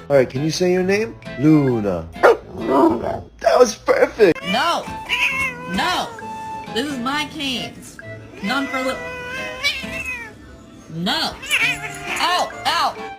Alright, can you say your name? Luna. That was perfect! No! No! This is my canes. None for little... No! Ow! Ow!